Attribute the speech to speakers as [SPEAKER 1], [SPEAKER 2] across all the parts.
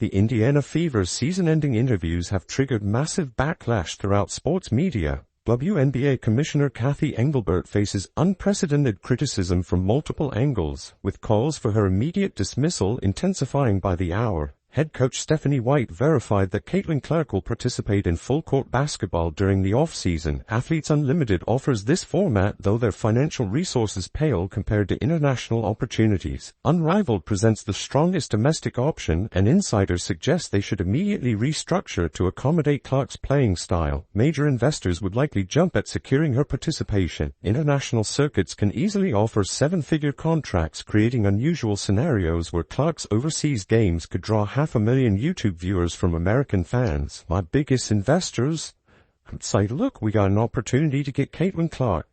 [SPEAKER 1] The Indiana Fever's season-ending interviews have triggered massive backlash throughout sports media. WNBA Commissioner Cathy Engelbert faces unprecedented criticism from multiple angles, with calls for her immediate dismissal intensifying by the hour. Head coach Stephanie White verified that Caitlin Clark will participate in full-court basketball during the off-season. Athletes Unlimited offers this format, though their financial resources pale compared to international opportunities. Unrivaled presents the strongest domestic option, and insiders suggest they should immediately restructure to accommodate Clark's playing style. Major investors would likely jump at securing her participation. International circuits can easily offer seven-figure contracts, creating unusual scenarios where Clark's overseas games could draw 500,000 YouTube viewers from American fans. My biggest investors would say, look, we got an opportunity to get Caitlin Clark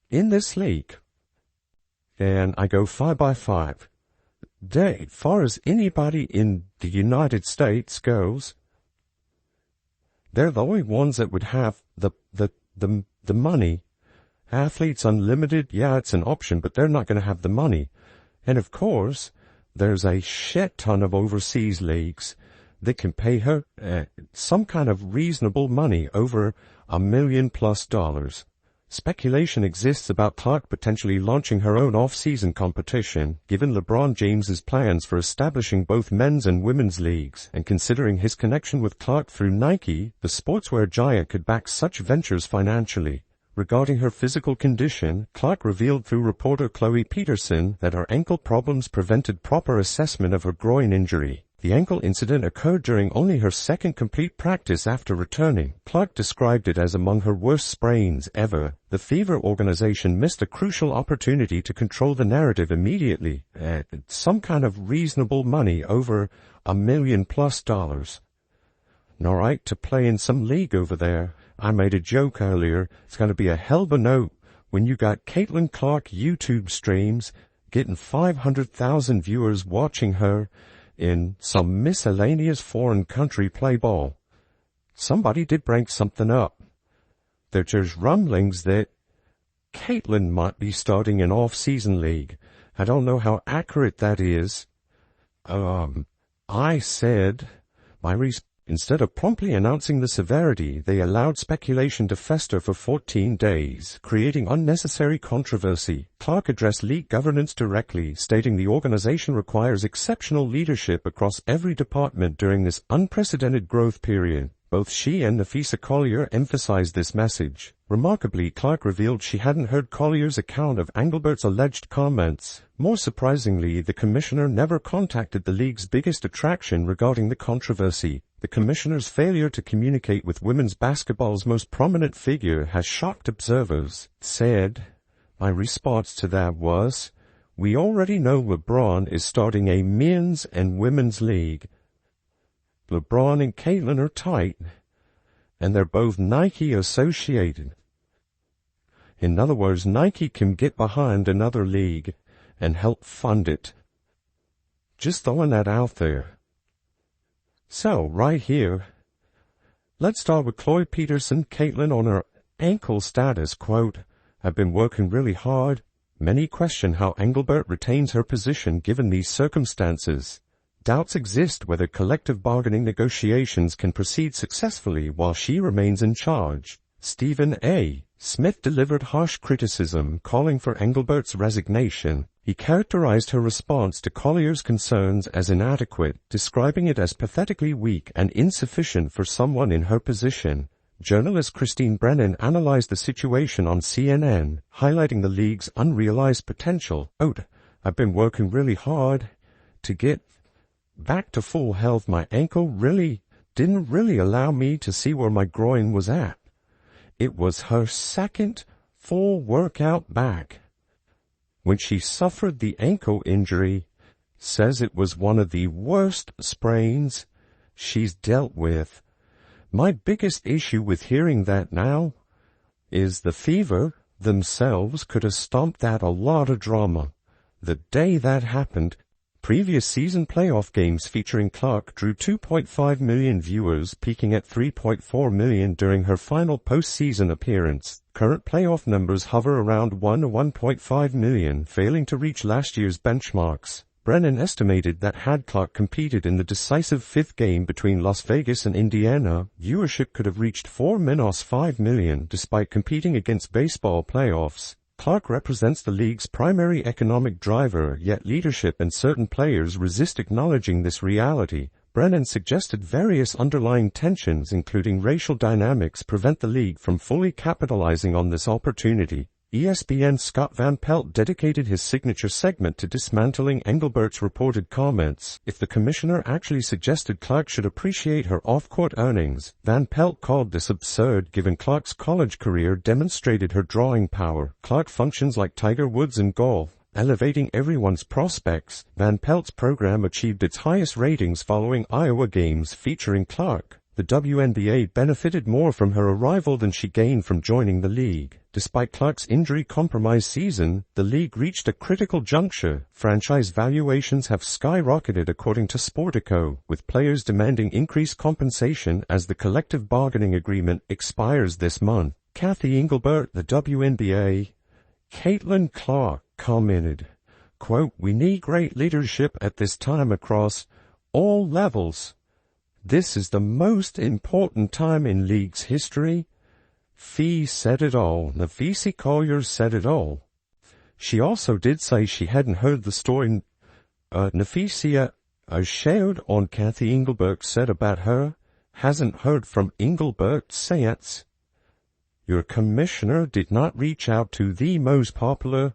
[SPEAKER 1] in this league. And I go 5x5. As far as anybody in the United States goes, they're the only ones that would have the money. Athletes Unlimited, yeah, it's an option, but they're not going to have the money. And of course, there's a shit ton of overseas leagues that can pay her some kind of reasonable money, over $1 million+. Speculation exists about Clark potentially launching her own off-season competition, given LeBron James's plans for establishing both men's and women's leagues, and considering his connection with Clark through Nike, the sportswear giant could back such ventures financially. Regarding her physical condition, Clark revealed through reporter Chloe Peterson that her ankle problems prevented proper assessment of her groin injury. The ankle incident occurred during only her second complete practice after returning. Clark described it as among her worst sprains ever. The Fever organization missed a crucial opportunity to control the narrative immediately. Some kind of reasonable money, over $1 million+. All right, to play in some league over there. I made a joke earlier. It's going to be a hell of a note when you got Caitlin Clark YouTube streams getting 500,000 viewers watching her in some miscellaneous foreign country play ball. Somebody did break something up. There's rumblings that Caitlin might be starting an off-season league. I don't know how accurate that is. I said instead of promptly announcing the severity, they allowed speculation to fester for 14 days, creating unnecessary controversy. Clark addressed league governance directly, stating the organization requires exceptional leadership across every department during this unprecedented growth period. Both she and Nafisa Collier emphasized this message. Remarkably, Clark revealed she hadn't heard Collier's account of Engelbert's alleged comments. More surprisingly, the commissioner never contacted the league's biggest attraction regarding the controversy. The commissioner's failure to communicate with women's basketball's most prominent figure has shocked observers. Said, my response to that was, we already know LeBron is starting a men's and women's league. LeBron and Caitlin are tight, and they're both Nike associated. In other words, Nike can get behind another league and help fund it. Just throwing that out there. So, right here, let's start with Chloe Peterson, Caitlin on her ankle status. Quote, I've been working really hard. Many question how Engelbert retains her position given these circumstances. Doubts exist whether collective bargaining negotiations can proceed successfully while she remains in charge. Stephen A. Smith delivered harsh criticism, calling for Engelbert's resignation. He characterized her response to Collier's concerns as inadequate, describing it as pathetically weak and insufficient for someone in her position. Journalist Christine Brennan analyzed the situation on CNN, highlighting the league's unrealized potential. Quote, I've been working really hard to get back to full health. My ankle didn't allow me to see where my groin was at. It was her second full workout back when she suffered the ankle injury. Says it was one of the worst sprains she's dealt with. My biggest issue with hearing that now is the Fever themselves could have stomped out a lot of drama. The day that happened, previous season playoff games featuring Clark drew 2.5 million viewers, peaking at 3.4 million during her final postseason appearance. Current playoff numbers hover around 1 to 1.5 million, failing to reach last year's benchmarks. Brennan estimated that had Clark competed in the decisive fifth game between Las Vegas and Indiana, viewership could have reached 4-5 million despite competing against baseball playoffs. Clark represents the league's primary economic driver, yet leadership and certain players resist acknowledging this reality. Brennan suggested various underlying tensions, including racial dynamics, prevent the league from fully capitalizing on this opportunity. ESPN's Scott Van Pelt dedicated his signature segment to dismantling Engelbert's reported comments. If the commissioner actually suggested Clark should appreciate her off-court earnings, Van Pelt called this absurd given Clark's college career demonstrated her drawing power. Clark functions like Tiger Woods in golf, elevating everyone's prospects. Van Pelt's program achieved its highest ratings following Iowa games featuring Clark. The WNBA benefited more from her arrival than she gained from joining the league. Despite Clark's injury-compromised season, the league reached a critical juncture. Franchise valuations have skyrocketed according to Sportico, with players demanding increased compensation as the collective bargaining agreement expires this month. Cathy Engelbert, the WNBA, Caitlin Clark, commented, quote, "We need great leadership at this time across all levels. This is the most important time in league's history." Fee said it all. Nafisi Collier said it all. She also did say she hadn't heard the story Nafisia shared on Cathy Engelbert said about her, hasn't heard from Engelbert since. Your commissioner did not reach out to the most popular.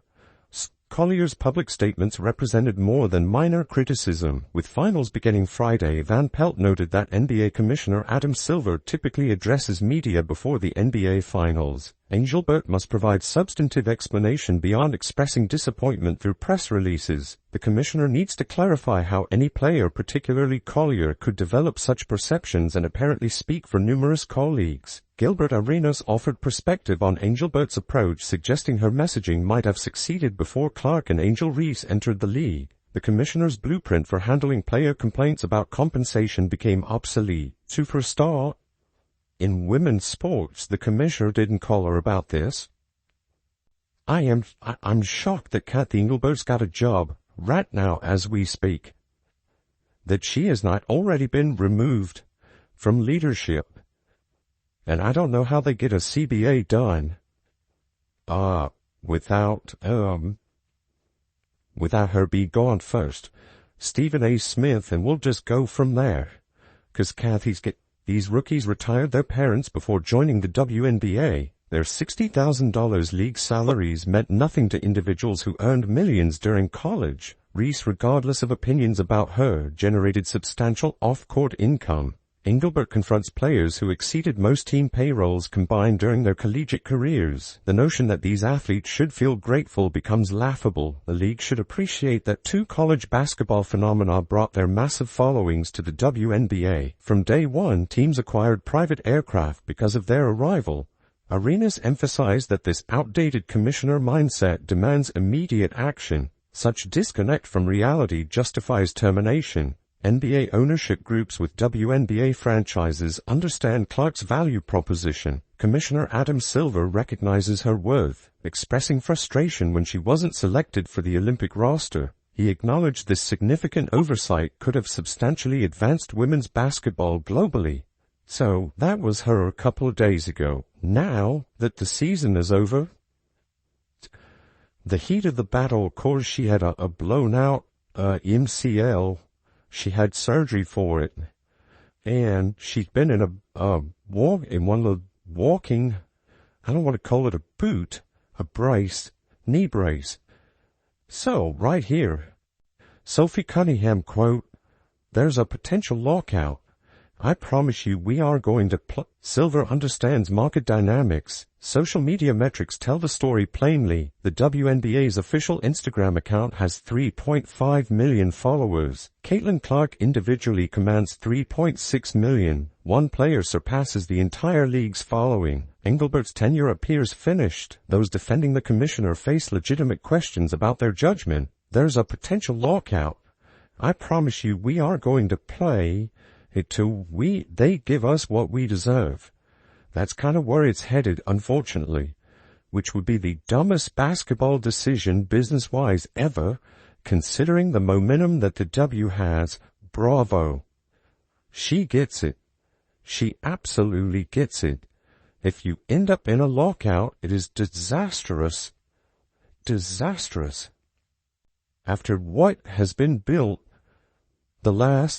[SPEAKER 1] Collier's public statements represented more than minor criticism. With finals beginning Friday, Van Pelt noted that NBA Commissioner Adam Silver typically addresses media before the NBA Finals. Engelbert must provide substantive explanation beyond expressing disappointment through press releases. The commissioner needs to clarify how any player, particularly Collier, could develop such perceptions and apparently speak for numerous colleagues. Gilbert Arenas offered perspective on Engelbert's approach, suggesting her messaging might have succeeded before Clark and Angel Reese entered the league. The commissioner's blueprint for handling player complaints about compensation became obsolete. Superstar. In women's sports, the commissioner didn't call her about this. I'm shocked that Cathy Engelbert's got a job right now as we speak. That she has not already been removed from leadership. And I don't know how they get a CBA done. Without her be gone first. Stephen A. Smith, and we'll just go from there. 'Cause these rookies retired their parents before joining the WNBA. Their $60,000 league salaries meant nothing to individuals who earned millions during college. Reese, regardless of opinions about her, generated substantial off-court income. Engelbert confronts players who exceeded most team payrolls combined during their collegiate careers. The notion that these athletes should feel grateful becomes laughable. The league should appreciate that two college basketball phenomena brought their massive followings to the WNBA. From day one, teams acquired private aircraft because of their arrival. Arenas emphasized that this outdated commissioner mindset demands immediate action. Such disconnect from reality justifies termination. NBA ownership groups with WNBA franchises understand Clark's value proposition. Commissioner Adam Silver recognizes her worth, expressing frustration when she wasn't selected for the Olympic roster. He acknowledged this significant oversight could have substantially advanced women's basketball globally. So, that was her a couple of days ago. Now that the season is over, the heat of the battle, of course, she had a blown-out MCL. She had surgery for it, and she'd been in one of the walking, I don't want to call it a boot, a brace, knee brace. So, right here, Sophie Cunningham, quote, "There's a potential lockout. I promise you we are going to Silver understands market dynamics. Social media metrics tell the story plainly. The WNBA's official Instagram account has 3.5 million followers. Caitlin Clark individually commands 3.6 million. One player surpasses the entire league's following. Engelbert's tenure appears finished. Those defending the commissioner face legitimate questions about their judgment. There's a potential lockout. I promise you we are going to play it till they give us what we deserve." That's kind of where it's headed, unfortunately, which would be the dumbest basketball decision business-wise ever, Considering the momentum that the W has, bravo. She gets it. She absolutely gets it. If you end up in a lockout, it is disastrous. Disastrous. After what has been built, the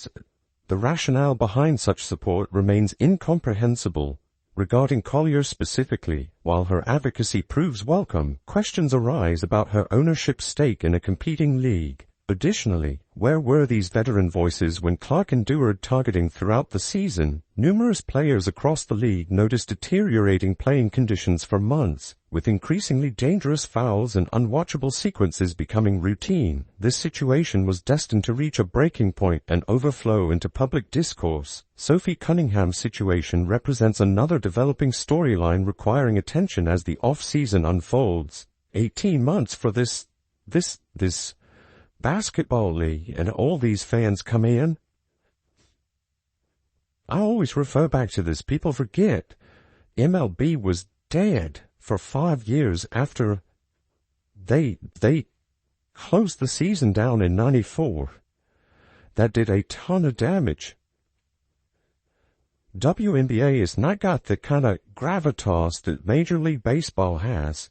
[SPEAKER 1] rationale behind such support remains incomprehensible. Regarding Collier specifically, while her advocacy proves welcome, questions arise about her ownership stake in a competing league. Additionally, where were these veteran voices when Clark endured targeting throughout the season? Numerous players across the league noticed deteriorating playing conditions for months, with increasingly dangerous fouls and unwatchable sequences becoming routine. This situation was destined to reach a breaking point and overflow into public discourse. Sophie Cunningham's situation represents another developing storyline requiring attention as the off-season unfolds. 18 months for this basketball league, and all these fans come in. I always refer back to this. People forget MLB was dead for 5 years after they closed the season down in '94. That did a ton of damage. WNBA has not got the kind of gravitas that Major League Baseball has.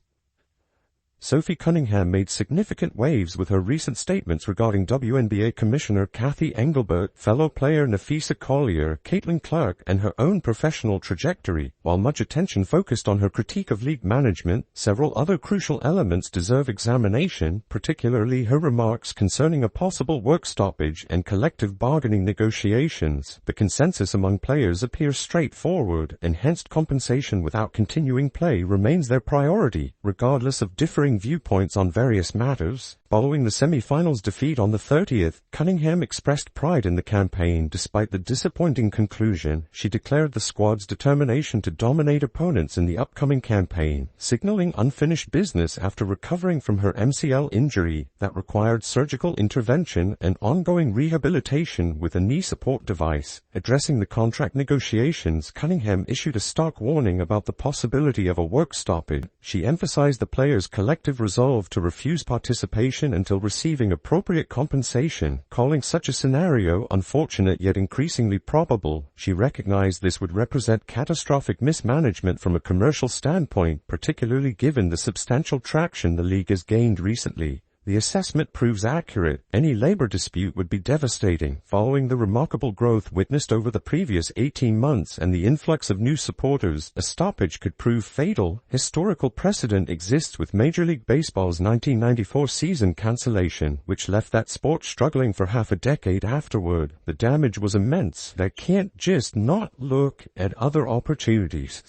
[SPEAKER 1] Sophie Cunningham made significant waves with her recent statements regarding WNBA Commissioner Cathy Engelbert, fellow player Nafisa Collier, Caitlin Clark, and her own professional trajectory. While much attention focused on her critique of league management, several other crucial elements deserve examination, particularly her remarks concerning a possible work stoppage and collective bargaining negotiations. The consensus among players appears straightforward. Enhanced compensation without continuing play remains their priority, regardless of differing viewpoints on various matters. Following the semi-finals defeat on the 30th, Cunningham expressed pride in the campaign despite the disappointing conclusion. She declared the squad's determination to dominate opponents in the upcoming campaign, signaling unfinished business after recovering from her MCL injury that required surgical intervention and ongoing rehabilitation with a knee support device. Addressing the contract negotiations, Cunningham issued a stark warning about the possibility of a work stoppage. She emphasized the players' collective resolve to refuse participation until receiving appropriate compensation, calling such a scenario unfortunate yet increasingly probable. She recognized this would represent catastrophic mismanagement from a commercial standpoint, particularly given the substantial traction the league has gained recently. The assessment proves accurate. Any labor dispute would be devastating. Following the remarkable growth witnessed over the previous 18 months and the influx of new supporters, a stoppage could prove fatal. Historical precedent exists with Major League Baseball's 1994 season cancellation, which left that sport struggling for half a decade afterward. The damage was immense. They can't just not look at other opportunities.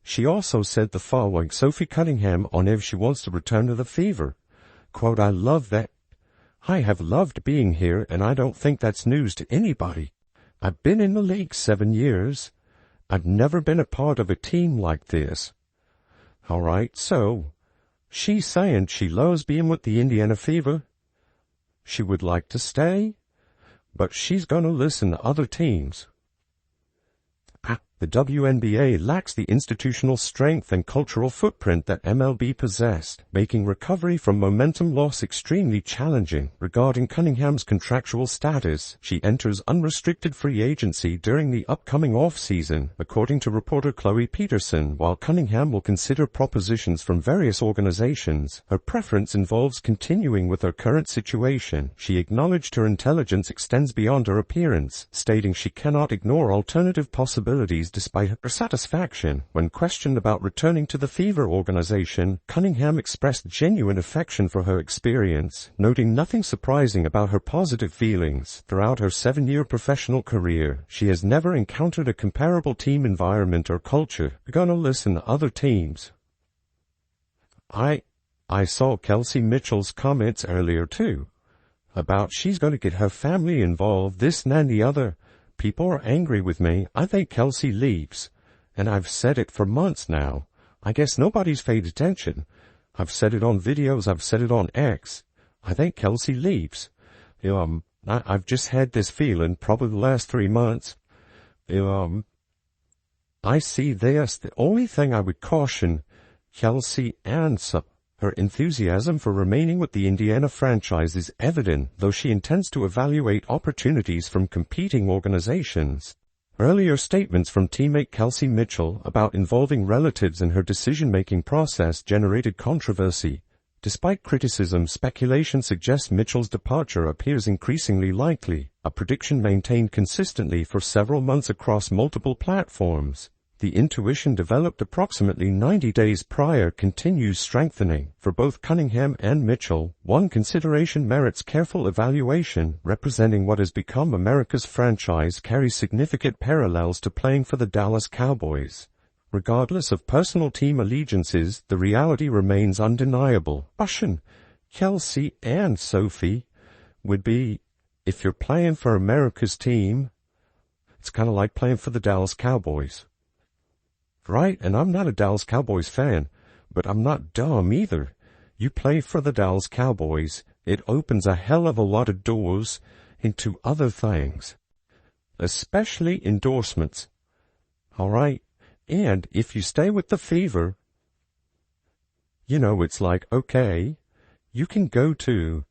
[SPEAKER 1] She also said the following, Sophie Cunningham, on if she wants to return to the Fever. Quote, I love that. I have loved being here, and I don't think that's news to anybody. I've been in the league 7 years. I've never been a part of a team like this. All right, so she's saying she loves being with the Indiana Fever. She would like to stay, but she's going to listen to other teams. The WNBA lacks the institutional strength and cultural footprint that MLB possessed, making recovery from momentum loss extremely challenging. Regarding Cunningham's contractual status, she enters unrestricted free agency during the upcoming off-season, according to reporter Chloe Peterson. While Cunningham will consider propositions from various organizations, her preference involves continuing with her current situation. She acknowledged her intelligence extends beyond her appearance, stating she cannot ignore alternative possibilities despite her satisfaction. When questioned about returning to the Fever organization, Cunningham expressed genuine affection for her experience, noting nothing surprising about her positive feelings. Throughout her 7-year professional career, she has never encountered a comparable team environment or culture. We're gonna listen to other teams. I saw Kelsey Mitchell's comments earlier too, about she's gonna get her family involved, this and the other. People are angry with me. I think Kelsey leaves. And I've said it for months now. I guess nobody's paid attention. I've said it on videos. I've said it on X. I think Kelsey leaves. I've just had this feeling probably the last 3 months. I see this. The only thing I would caution Kelsey and Her enthusiasm for remaining with the Indiana franchise is evident, though she intends to evaluate opportunities from competing organizations. Earlier statements from teammate Kelsey Mitchell about involving relatives in her decision-making process generated controversy. Despite criticism, speculation suggests Mitchell's departure appears increasingly likely, a prediction maintained consistently for several months across multiple platforms. The intuition developed approximately 90 days prior continues strengthening. For both Cunningham and Mitchell, one consideration merits careful evaluation. Representing what has become America's franchise carries significant parallels to playing for the Dallas Cowboys. Regardless of personal team allegiances, the reality remains undeniable. Passion, Kelsey and Sophie would be, if you're playing for America's team, it's kind of like playing for the Dallas Cowboys. Right, and I'm not a Dallas Cowboys fan, but I'm not dumb either. You play for the Dallas Cowboys, it opens a hell of a lot of doors into other things, especially endorsements. All right, and if you stay with the Fever, it's like, okay, you can go to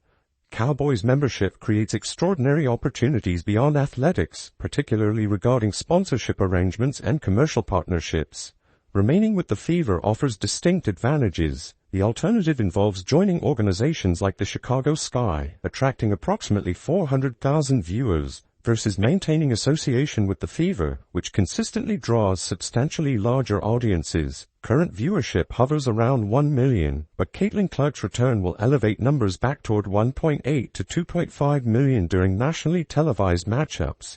[SPEAKER 1] Cowboys membership creates extraordinary opportunities beyond athletics, particularly regarding sponsorship arrangements and commercial partnerships. Remaining with the Fever offers distinct advantages. The alternative involves joining organizations like the Chicago Sky, attracting approximately 400,000 viewers, versus maintaining association with the Fever, which consistently draws substantially larger audiences. Current viewership hovers around 1 million, but Caitlin Clark's return will elevate numbers back toward 1.8 to 2.5 million during nationally televised matchups.